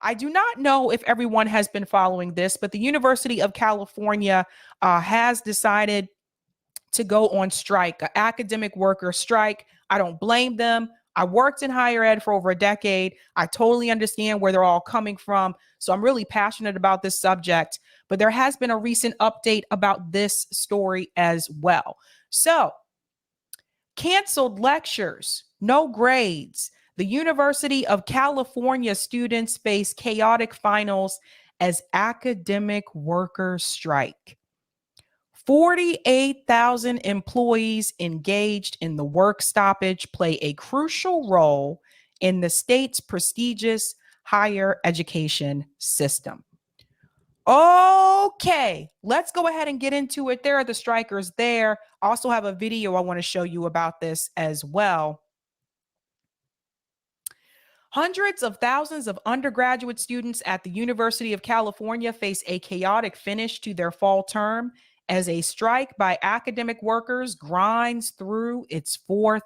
I do not know if everyone has been following this, but the University of California has decided to go on strike, an academic worker strike. I don't blame them. I worked in higher ed for over a decade. I totally understand where they're all coming from. So I'm really passionate about this subject. But there has been a recent update about this story as well. So, canceled lectures, no grades. The University of California students face chaotic finals as academic workers strike. 48,000 employees engaged in the work stoppage play a crucial role in the state's prestigious higher education system. Okay, let's go ahead and get into it. There are the strikers there. I also have a video I want to show you about this as well. Hundreds of thousands of undergraduate students at the University of California face a chaotic finish to their fall term as a strike by academic workers grinds through its fourth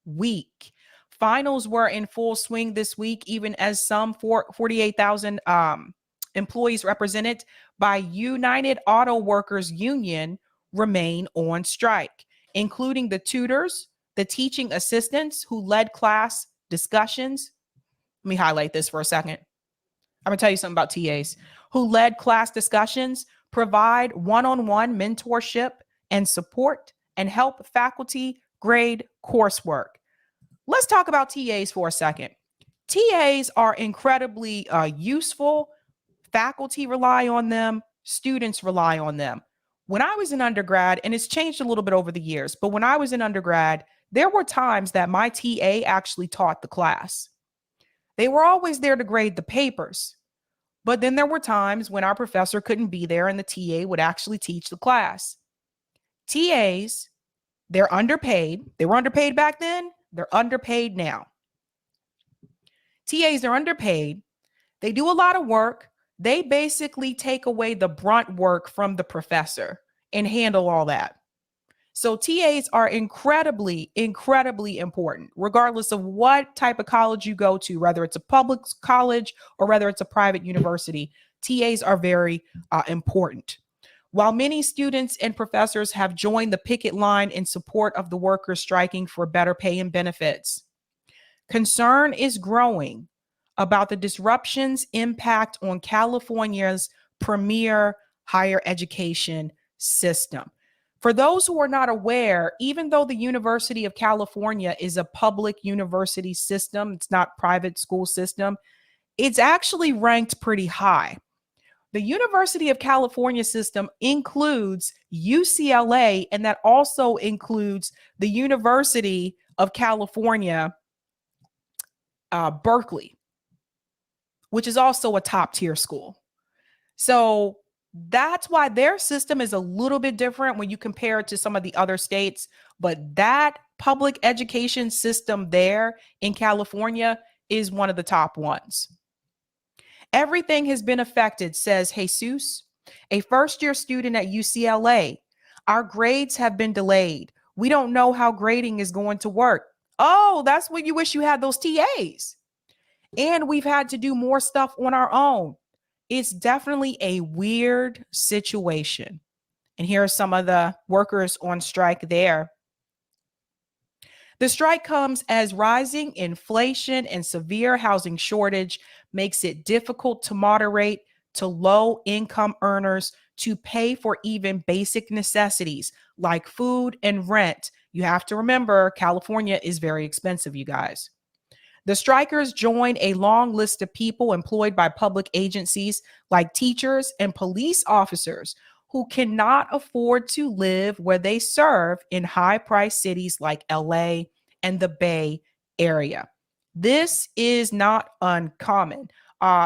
week. Finals were in full swing this week, even as some 48,000 employees represented by United Auto Workers Union remain on strike, including the tutors, the teaching assistants who led class discussions. Let me highlight this for a second. I'm going to tell you something about TAs who led class discussions, provide one-on-one mentorship and support, and help faculty grade coursework. Let's talk about TAs for a second. TAs are incredibly useful. Faculty rely on them. Students rely on them. When I was in undergrad, and it's changed a little bit over the years, but when I was in undergrad, there were times that my TA actually taught the class. They were always there to grade the papers. But then there were times when our professor couldn't be there and the TA would actually teach the class. TAs, they're underpaid. They were underpaid back then. They're underpaid now. TAs are underpaid. They do a lot of work. They basically take away the brunt work from the professor and handle all that. So TAs are incredibly, incredibly important, regardless of what type of college you go to, whether it's a public college or whether it's a private university. TAs are very important. While many students and professors have joined the picket line in support of the workers striking for better pay and benefits, concern is growing about the disruption's impact on California's premier higher education system. For those who are not aware, even though the University of California is a public university system, it's not private school system, it's actually ranked pretty high. The University of California system includes UCLA, and that also includes the University of California, Berkeley, which is also a top tier school. So that's why their system is a little bit different when you compare it to some of the other states. But that public education system there in California is one of the top ones. Everything has been affected, says Jesus, a first-year student at UCLA. Our grades have been delayed. We don't know how grading is going to work. Oh, that's when you wish you had those TAs. And we've had to do more stuff on our own. It's definitely a weird situation. And here are some of the workers on strike there. The strike comes as rising inflation and severe housing shortage makes it difficult to moderate to low-income earners to pay for even basic necessities like food and rent. You have to remember, California is very expensive, you guys. The strikers join a long list of people employed by public agencies like teachers and police officers who cannot afford to live where they serve in high-priced cities like LA and the Bay Area. This is not uncommon.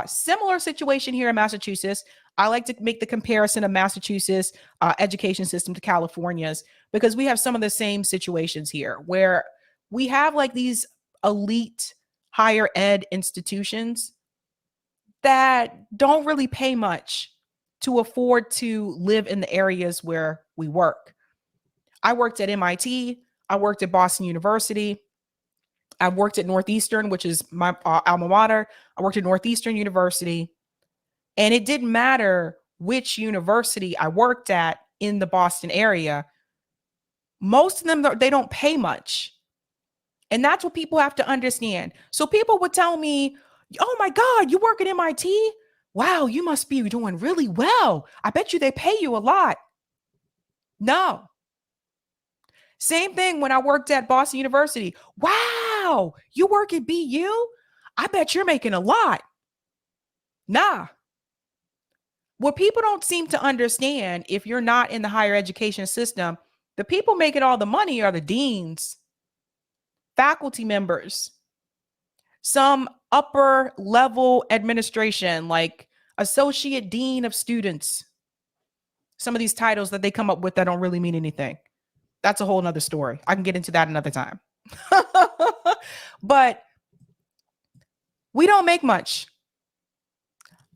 Similar situation here in Massachusetts. I like to make the comparison of Massachusetts education system to California's because we have some of the same situations here where we have like these elite higher ed institutions that don't really pay much to afford to live in the areas where we work. I worked at MIT. I worked at Boston University. I worked at Northeastern, which is my alma mater. I worked at Northeastern University, and it didn't matter which university I worked at in the Boston area. Most of them, they don't pay much. And that's what people have to understand. So people would tell me, oh my God, you work at MIT? Wow, you must be doing really well. I bet you they pay you a lot. No. Same thing when I worked at Boston University. Wow, you work at BU? I bet you're making a lot. Nah. What people don't seem to understand, if you're not in the higher education system, the people making all the money are the deans, faculty members, some upper level administration like associate dean of students. Some of these titles that they come up with that don't really mean anything. That's a whole nother story. I can get into that another time. But we don't make much.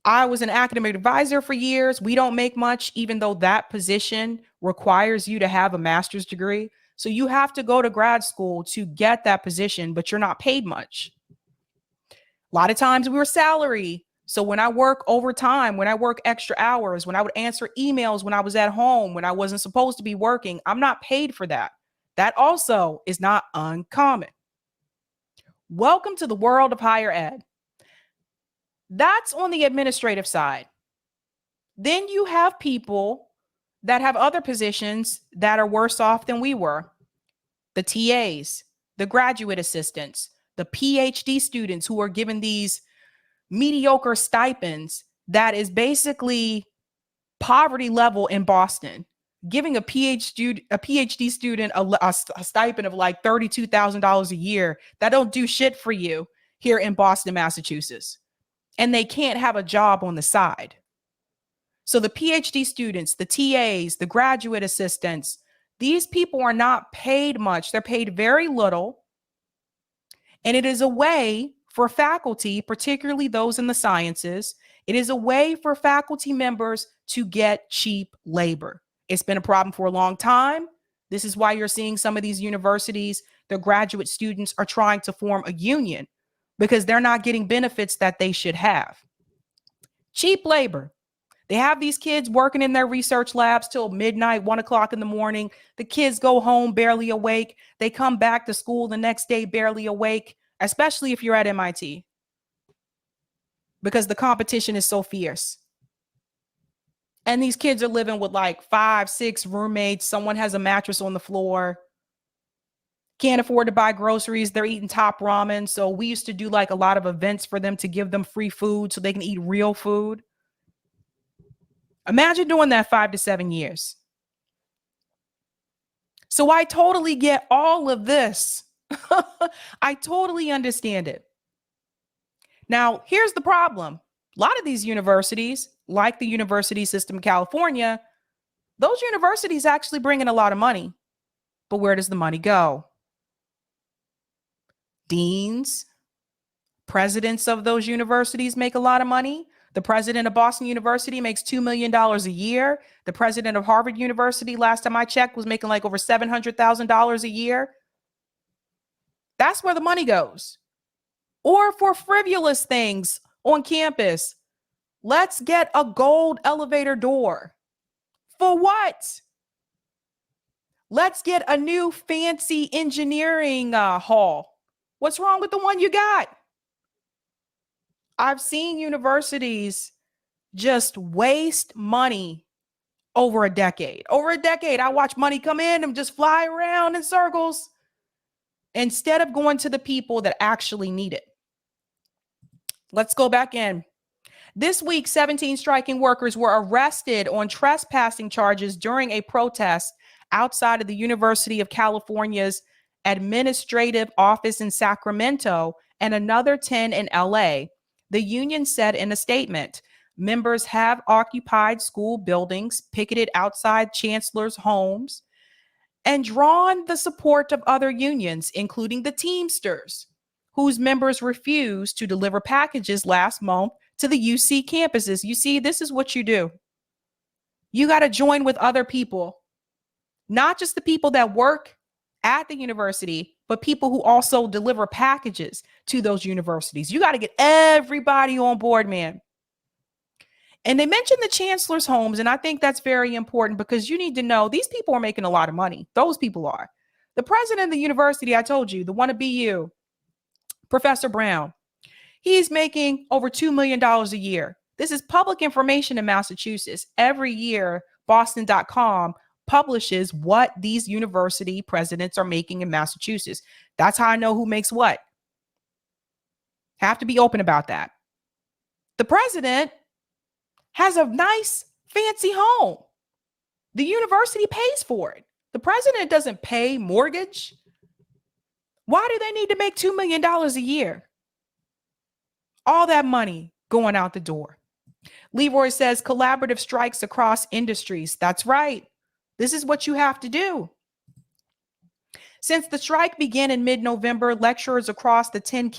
I was an academic advisor for years. We don't make much, even though that position requires you to have a master's degree. So you have to go to grad school to get that position, but you're not paid much. A lot of times we were salary. So when I work overtime, when I work extra hours, when I would answer emails when I was at home, when I wasn't supposed to be working, I'm not paid for that. That also is not uncommon. Welcome to the world of higher ed. That's on the administrative side. Then you have people that have other positions that are worse off than we were. The TAs, the graduate assistants, the PhD students who are given these mediocre stipends that is poverty level in Boston. Giving a PhD student a stipend of like $32,000 a year that don't do shit for you here in Boston, Massachusetts. And they can't have a job on the side. So the PhD students, the TAs, the graduate assistants, these people are not paid much. They're paid very little. And it is a way for faculty, particularly those in the sciences, it is a way for faculty members to get cheap labor. It's been a problem for a long time. This is why you're seeing some of these universities, their graduate students are trying to form a union because they're not getting benefits that they should have. Cheap labor. They have these kids working in their research labs till midnight, 1 o'clock in the morning. The kids go home barely awake. They come back to school the next day barely awake, especially if you're at MIT, because the competition is so fierce. And these kids are living with like 5, 6 roommates. Someone has a mattress on the floor. Can't afford to buy groceries. They're eating top ramen. So we used to do like a lot of events for them to give them free food so they can eat real food. Imagine doing that 5 to 7 years. So I totally get all of this. I totally understand it. Now, here's the problem. A lot of these universities, like the university system in California, those universities actually bring in a lot of money. But where does the money go? Deans, presidents of those universities make a lot of money. The president of Boston University makes $2 million a year. The president of Harvard University, last time I checked, was making like over $700,000 a year. That's where the money goes. Or for frivolous things on campus. Let's get a gold elevator door. For what? Let's get a new fancy engineering hall. What's wrong with the one you got? I've seen universities just waste money over a decade. Over a decade, I watch money come in and just fly around in circles instead of going to the people that actually need it. Let's go back in. This week, 17 striking workers were arrested on trespassing charges during a protest outside of the University of California's administrative office in Sacramento and another 10 in LA. The union said in a statement, members have occupied school buildings, picketed outside chancellors' homes, and drawn the support of other unions, including the Teamsters, whose members refused to deliver packages last month to the UC campuses. You see, this is what you do. You got to join with other people, not just the people that work at the university, but people who also deliver packages to those universities. You got to get everybody on board, man. And they mentioned the chancellor's homes. And I think that's very important because you need to know these people are making a lot of money. Those people are. The president of the university, I told you, the one at BU, Professor Brown, he's making over $2 million a year. This is public information in Massachusetts. Every year, Boston.com publishes what these university presidents are making in Massachusetts. That's how I know who makes what. Have to be open about that. The president has a nice, fancy home. The university pays for it. The president doesn't pay mortgage. Why do they need to make $2 million a year? All that money going out the door. Leroy says collaborative strikes across industries. That's right. This is what you have to do. Since the strike began in mid-November, lecturers across the 10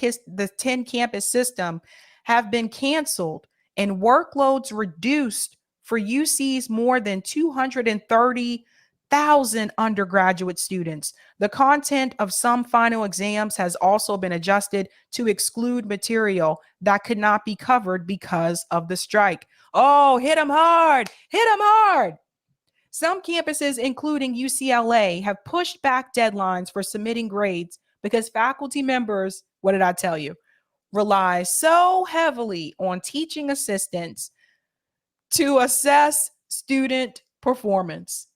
campus system have been canceled and workloads reduced for UC's more than 230,000 undergraduate students. The content of some final exams has also been adjusted to exclude material that could not be covered because of the strike. Oh, hit them hard. Hit them hard. Some campuses, including UCLA, have pushed back deadlines for submitting grades because faculty members, what did I tell you, rely so heavily on teaching assistants to assess student performance.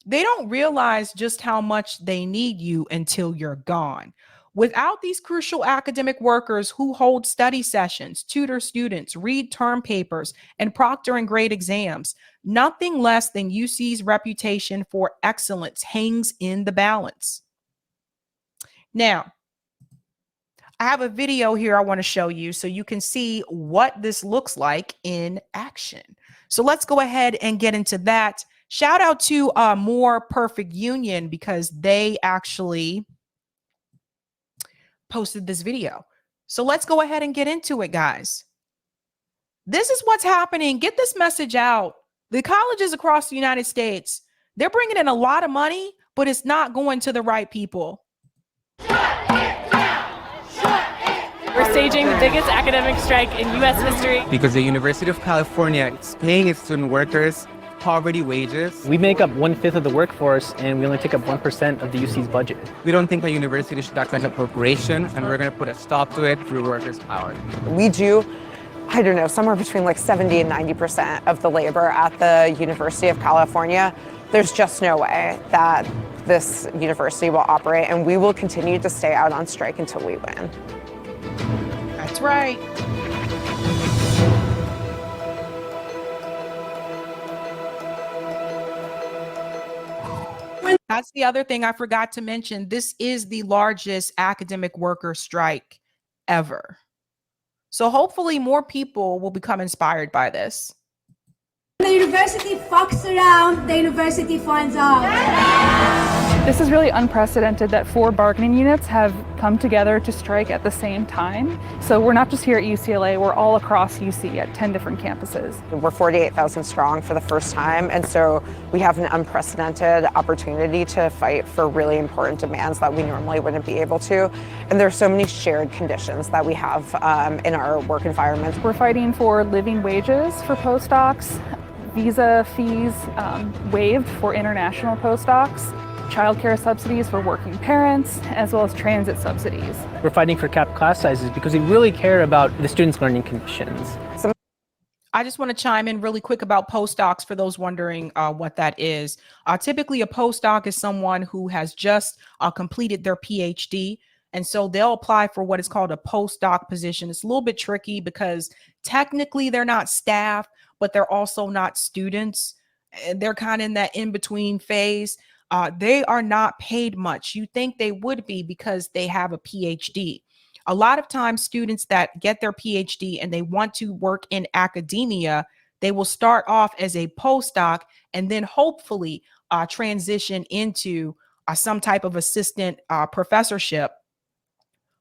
They don't realize just how much they need you until you're gone. Without these crucial academic workers who hold study sessions, tutor students, read term papers, and proctor and grade exams, nothing less than UC's reputation for excellence hangs in the balance. Now, I have a video here I want to show you so you can see what this looks like in action. So let's go ahead and get into that. Shout out to More Perfect Union because they actually posted this video. So let's go ahead and get into it, guys. This is what's happening. Get this message out. The colleges across the United States, they're bringing in a lot of money, but it's not going to the right people. We're staging the biggest academic strike in U.S. history. Because the University of California is paying its student workers poverty wages. We make up 1/5 of the workforce, and we only take up 1% of the UC's budget. We don't think a university should act like a corporation, and we're going to put a stop to it through workers' power. We do, I don't know, somewhere between like 70 and 90% of the labor at the University of California. There's just no way that this university will operate, and we will continue to stay out on strike until we win. That's right. That's the other thing I forgot to mention. This is the largest academic worker strike ever. So hopefully more people will become inspired by this. The university fucks around, the university finds out. This is really unprecedented that 4 bargaining units have come together to strike at the same time. So we're not just here at UCLA, we're all across UC at 10 different campuses. We're 48,000 strong for the first time, and so we have an unprecedented opportunity to fight for really important demands that we normally wouldn't be able to. And there's so many shared conditions that we have in our work environment. We're fighting for living wages for postdocs, visa fees waived for international postdocs, childcare subsidies for working parents, as well as transit subsidies. We're fighting for capped class sizes because we really care about the students' learning conditions. I just want to chime in really quick about postdocs for those wondering what that is. Typically, a postdoc is someone who has just completed their PhD. And so they'll apply for what is called a postdoc position. It's a little bit tricky because technically they're not staff, but they're also not students. They're kind of in that in-between phase. They are not paid much. You think they would be because they have a PhD. A lot of times students that get their PhD and they want to work in academia, they will start off as a postdoc and then hopefully transition into some type of assistant professorship,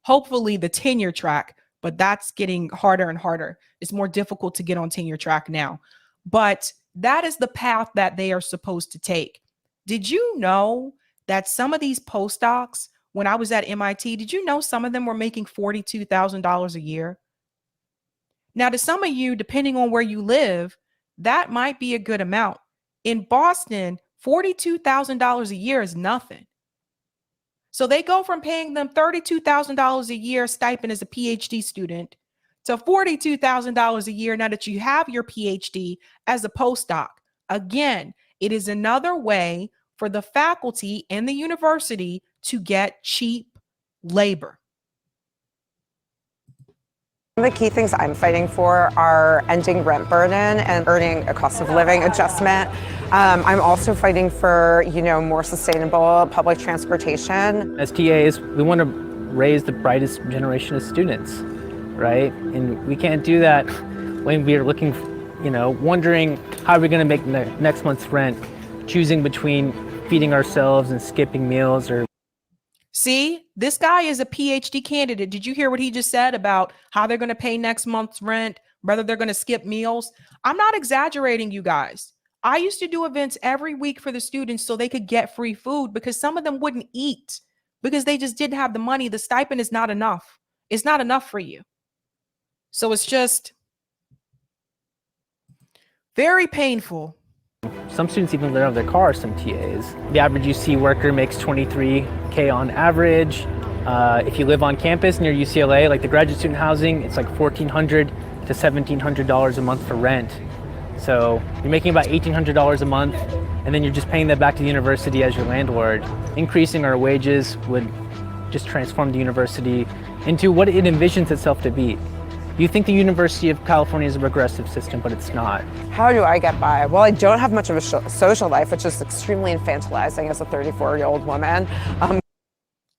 hopefully the tenure track, but that's getting harder and harder. It's more difficult to get on tenure track now. But that is the path that they are supposed to take. Did you know that some of these postdocs, when I was at MIT, did you know some of them were making $42,000 a year? Now, to some of you, depending on where you live, that might be a good amount. In Boston, $42,000 a year is nothing. So they go from paying them $32,000 a year stipend as a PhD student to $42,000 a year now that you have your PhD as a postdoc. Again, it is another way for the faculty and the university to get cheap labor. One of the key things I'm fighting for are ending rent burden and earning a cost of living adjustment. I'm also fighting for, more sustainable public transportation. As TAs, we want to raise the brightest generation of students, right? And we can't do that when we are looking, wondering how we're going to make next month's rent, choosing between feeding ourselves and skipping meals or. See, this guy is a PhD candidate. Did you hear what he just said about how they're going to pay next month's rent, whether they're going to skip meals? I'm not exaggerating, you guys. I used to do events every week for the students so they could get free food because some of them wouldn't eat because they just didn't have the money. The stipend is not enough. It's not enough for you. So it's just very painful. Some students even live out of their car, some TAs. The average UC worker makes $23K on average. If you live on campus near UCLA, like the graduate student housing, it's like $1,400 to $1,700 a month for rent. So you're making about $1,800 a month, and then you're just paying that back to the university as your landlord. Increasing our wages would just transform the university into what it envisions itself to be. You think the University of California is a progressive system, but it's not. How do I get by? Well, I don't have much of a social life, which is extremely infantilizing as a 34-year-old woman.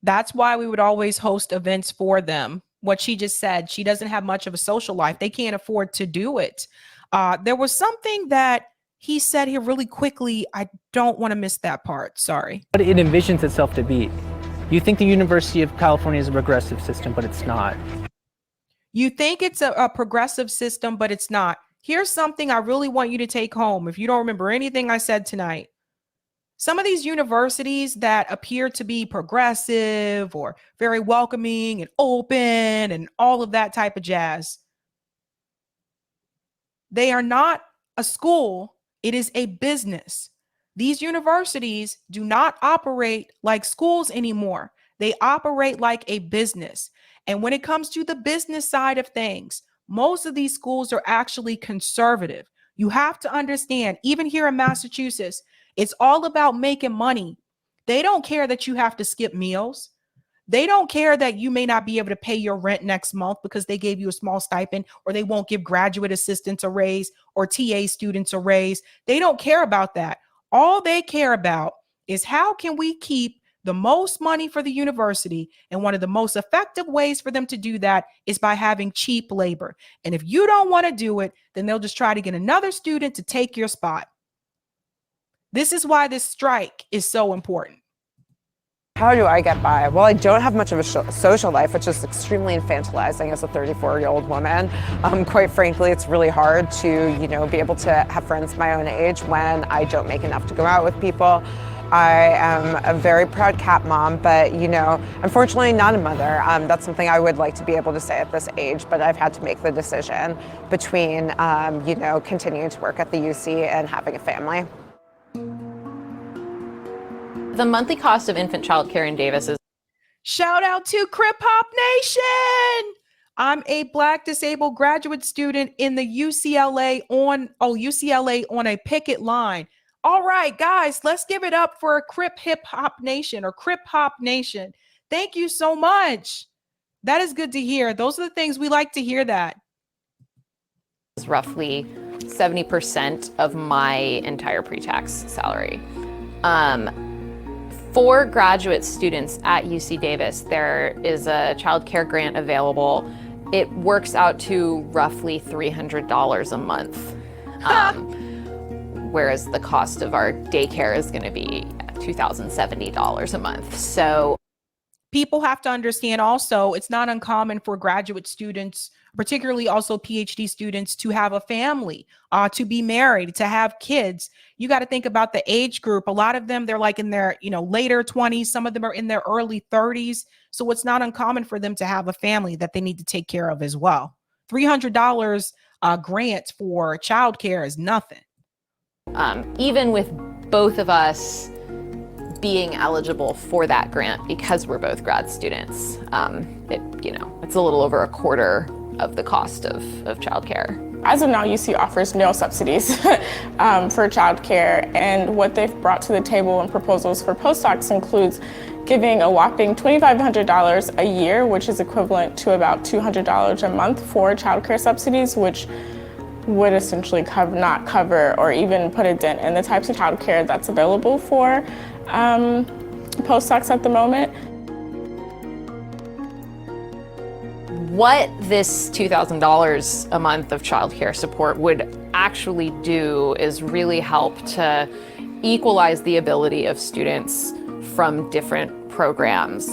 That's why we would always host events for them. What she just said, she doesn't have much of a social life. They can't afford to do it. There was something that he said here really quickly. I don't want to miss that part. Sorry. What it envisions itself to be. You think the University of California is a progressive system, but it's not. You think it's a progressive system, but it's not. Here's something I really want you to take home. If you don't remember anything I said tonight, some of these universities that appear to be progressive or very welcoming and open and all of that type of jazz, they are not a school. It is a business. These universities do not operate like schools anymore. They operate like a business. And when it comes to the business side of things, most of these schools are actually conservative. You have to understand, even here in Massachusetts, it's all about making money. They don't care that you have to skip meals. They don't care that you may not be able to pay your rent next month because they gave you a small stipend, or they won't give graduate assistants a raise or TA students a raise. They don't care about that. All they care about is how can we keep the most money for the university, and one of the most effective ways for them to do that is by having cheap labor. And if you don't want to do it, then they'll just try to get another student to take your spot. This is why this strike is so important. How do I get by? Well, I don't have much of a social life, which is extremely infantilizing as a 34-year-old woman. Quite frankly, it's really hard to, be able to have friends my own age when I don't make enough to go out with people. I am a very proud cat mom, but, unfortunately not a mother. That's something I would like to be able to say at this age, but I've had to make the decision between, continuing to work at the UC and having a family. The monthly cost of infant childcare in Davis is. Shout out to Crip Hop Nation. I'm a Black disabled graduate student in the UCLA on a picket line. All right, guys, let's give it up for Crip Hip Hop Nation or Crip Hop Nation. Thank you so much. That is good to hear. Those are the things we like to hear that. Is roughly 70% of my entire pre-tax salary. For graduate students at UC Davis, there is a child care grant available. It works out to roughly $300 a month. Whereas the cost of our daycare is going to be $2,070 a month. So People have to understand also, it's not uncommon for graduate students, particularly also PhD students, to have a family, to be married, to have kids. You got to think about the age group. A lot of them, they're like in their, later 20s. Some of them are in their early 30s. So it's not uncommon for them to have a family that they need to take care of as well. $300 grant for childcare is nothing. Even with both of us being eligible for that grant because we're both grad students, it's a little over a quarter of the cost of childcare. As of now, UC offers no subsidies for childcare, and what they've brought to the table in proposals for postdocs includes giving a whopping $2,500 a year, which is equivalent to about $200 a month for childcare subsidies, which would essentially not cover or even put a dent in the types of childcare that's available for postdocs at the moment. What this $2,000 a month of childcare support would actually do is really help to equalize the ability of students from different programs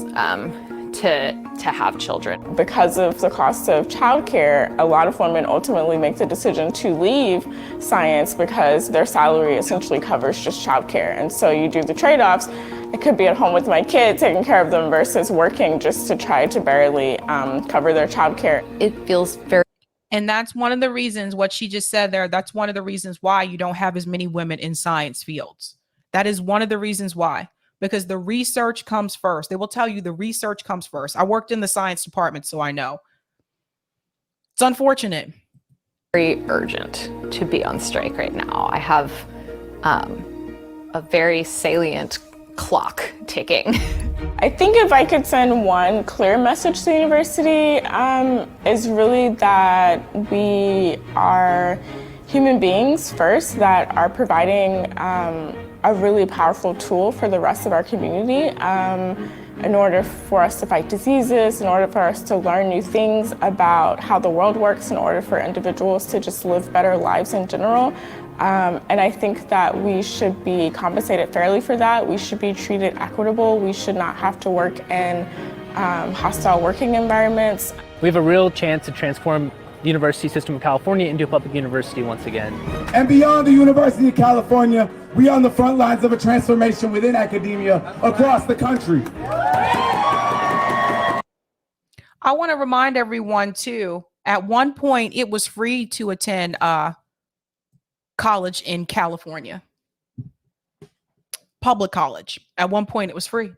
to have children. Because of the cost of childcare, a lot of women ultimately make the decision to leave science because their salary essentially covers just childcare. And so you do the trade-offs. I could be at home with my kid taking care of them versus working just to try to barely cover their childcare. It feels very. And that's one of the reasons, what she just said there, that's one of the reasons why you don't have as many women in science fields. That is one of the reasons why. Because the research comes first. They will tell you the research comes first. I worked in the science department, so I know. It's unfortunate. Very urgent to be on strike right now. I have a very salient clock ticking. I think if I could send one clear message to the university, is really that we are human beings first that are providing a really powerful tool for the rest of our community in order for us to fight diseases, in order for us to learn new things about how the world works, in order for individuals to just live better lives in general. And I think that we should be compensated fairly for that. We should be treated equitable. We should not have to work in hostile working environments. We have a real chance to transform the University System of California into a public university once again. And beyond the University of California, we are on the front lines of a transformation within academia across the country. I want to remind everyone too, at one point it was free to attend college in California. Public college. At one point it was free.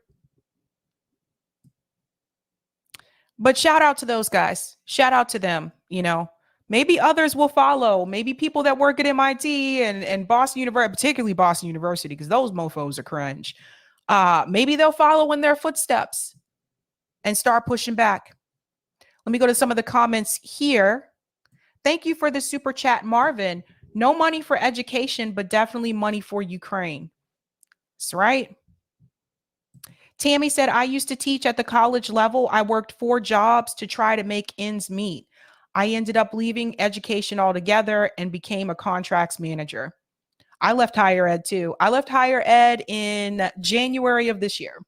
But shout out to those guys. Shout out to them. Maybe others will follow. Maybe people that work at MIT and Boston University, particularly Boston University, because those mofos are cringe. Maybe they'll follow in their footsteps and start pushing back. Let me go to some of the comments here. Thank you for the super chat, Marvin. No money for education, but definitely money for Ukraine. That's right. Tammy said, I used to teach at the college level. I worked 4 jobs to try to make ends meet. I ended up leaving education altogether and became a contracts manager. I left higher ed too. I left higher ed in January of this year.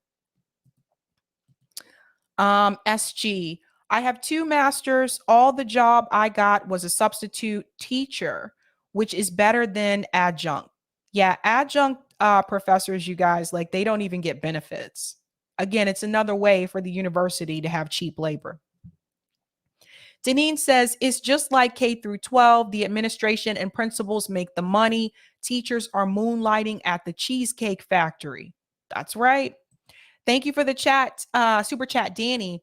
SG, I have 2 masters. All the job I got was a substitute teacher, which is better than adjunct. Yeah, adjunct professors, you guys, like they don't even get benefits. Again, it's another way for the university to have cheap labor. Deneen says, it's just like K through 12. The administration and principals make the money. Teachers are moonlighting at the Cheesecake Factory. That's right. Thank you for the chat, super chat, Danny.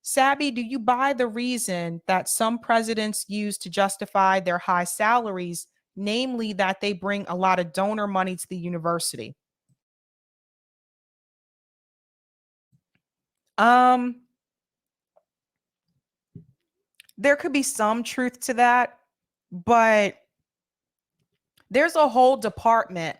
Sabby, do you buy the reason that some presidents use to justify their high salaries, namely that they bring a lot of donor money to the university? There could be some truth to that, but there's a whole department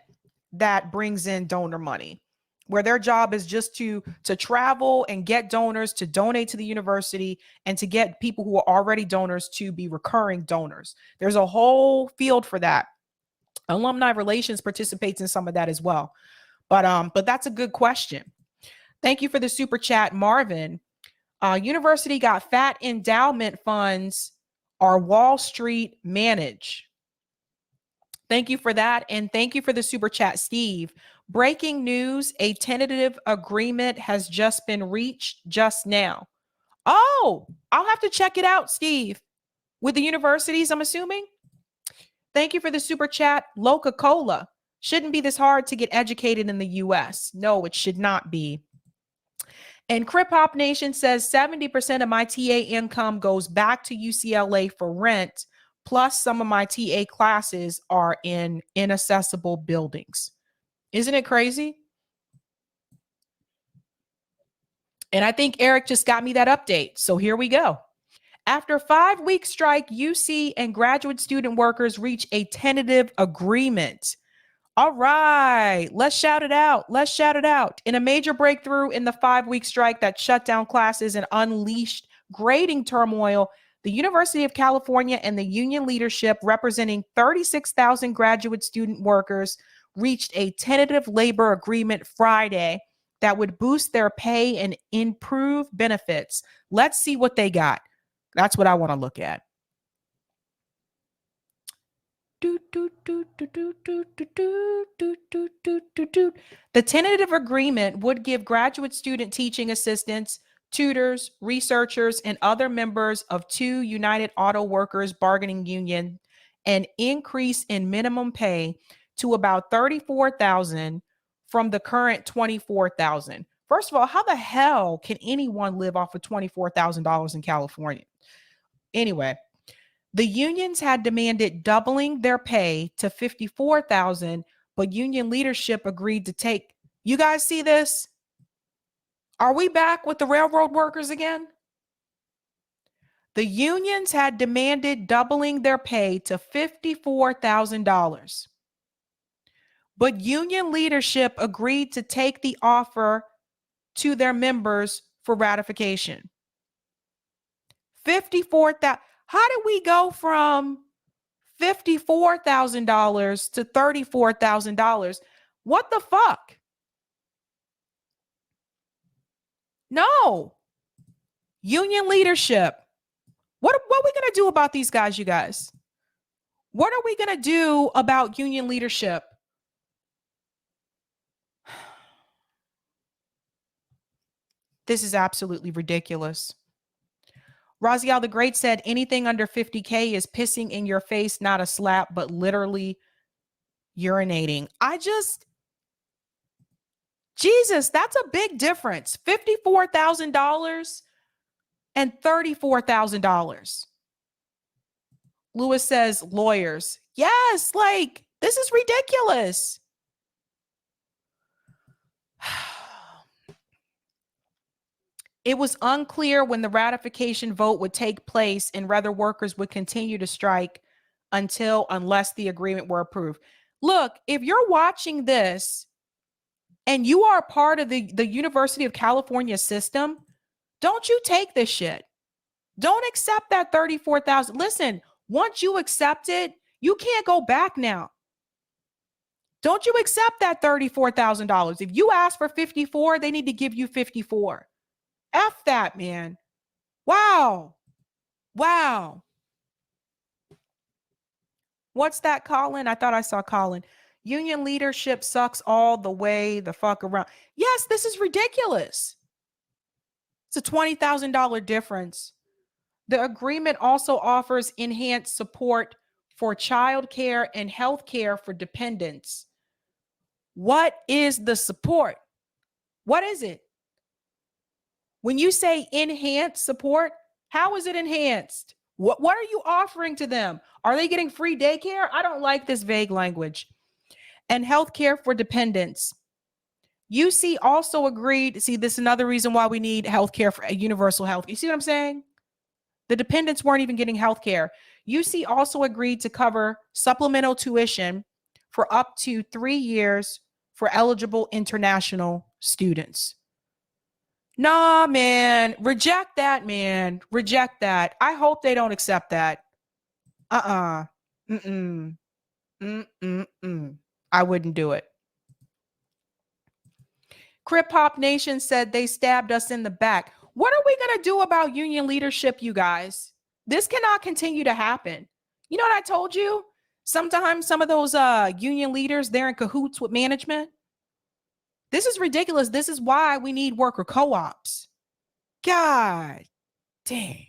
that brings in donor money where their job is just to travel and get donors to donate to the university and to get people who are already donors to be recurring donors. There's a whole field for that. Alumni relations participates in some of that as well. But that's a good question. Thank you for the super chat, Marvin. University got fat endowment funds or Wall Street manage. Thank you for that. And thank you for the super chat, Steve. Breaking news, a tentative agreement has just been reached just now. Oh, I'll have to check it out, Steve. With the universities, I'm assuming. Thank you for the super chat, Coca-Cola. Shouldn't be this hard to get educated in the US. No, it should not be. And Crip Hop Nation says 70% of my TA income goes back to UCLA for rent, plus some of my TA classes are in inaccessible buildings. Isn't it crazy? And I think Eric just got me that update. So here we go. After a 5-week strike, UC and graduate student workers reach a tentative agreement. All right, let's shout it out. Let's shout it out. In a major breakthrough in the 5-week strike that shut down classes and unleashed grading turmoil, the University of California and the union leadership representing 36,000 graduate student workers reached a tentative labor agreement Friday that would boost their pay and improve benefits. Let's see what they got. That's what I want to look at. The tentative agreement would give graduate student teaching assistants, tutors, researchers, and other members of 2 United Auto Workers bargaining union an increase in minimum pay to about $34,000 from the current $24,000. First of all, how the hell can anyone live off of $24,000 in California? Anyway, the unions had demanded doubling their pay to $54,000, but union leadership agreed to take. You guys see this? Are we back with the railroad workers again? The unions had demanded doubling their pay to $54,000, but union leadership agreed to take the offer to their members for ratification. $54,000. How did we go from $54,000 to $34,000? What the fuck? No. Union leadership. What are we going to do about these guys, you guys? What are we going to do about union leadership? This is absolutely ridiculous. Raziel the Great said anything under 50K is pissing in your face, not a slap, but literally urinating. Jesus, that's a big difference. $54,000 and $34,000. Lewis says lawyers. Yes, like this is ridiculous. It was unclear when the ratification vote would take place and whether workers would continue to strike unless the agreement were approved. Look, if you're watching this and you are part of the University of California system, don't you take this shit. Don't accept that $34,000. Listen, once you accept it, you can't go back now. Don't you accept that $34,000. If you ask for 54, they need to give you 54. F that, man. Wow. Wow. What's that, Colin? I thought I saw Colin. Union leadership sucks all the way the fuck around. Yes, this is ridiculous. It's a $20,000 difference. The agreement also offers enhanced support for childcare and health care for dependents. What is the support? What is it? When you say enhanced support, how is it enhanced? What are you offering to them? Are they getting free daycare? I don't like this vague language. And healthcare for dependents. UC also agreed. See, this is another reason why we need healthcare for universal health. You see what I'm saying? The dependents weren't even getting healthcare. UC also agreed to cover supplemental tuition for up to 3 years for eligible international students. Nah, man, reject that, man. Reject that. I hope they don't accept that. I wouldn't do it. Crip Hop Nation said they stabbed us in the back. What are we going to do about union leadership, you guys? This cannot continue to happen. You know what I told you? Sometimes some of those union leaders, they're in cahoots with management. This is ridiculous. This is why we need worker co-ops. God dang.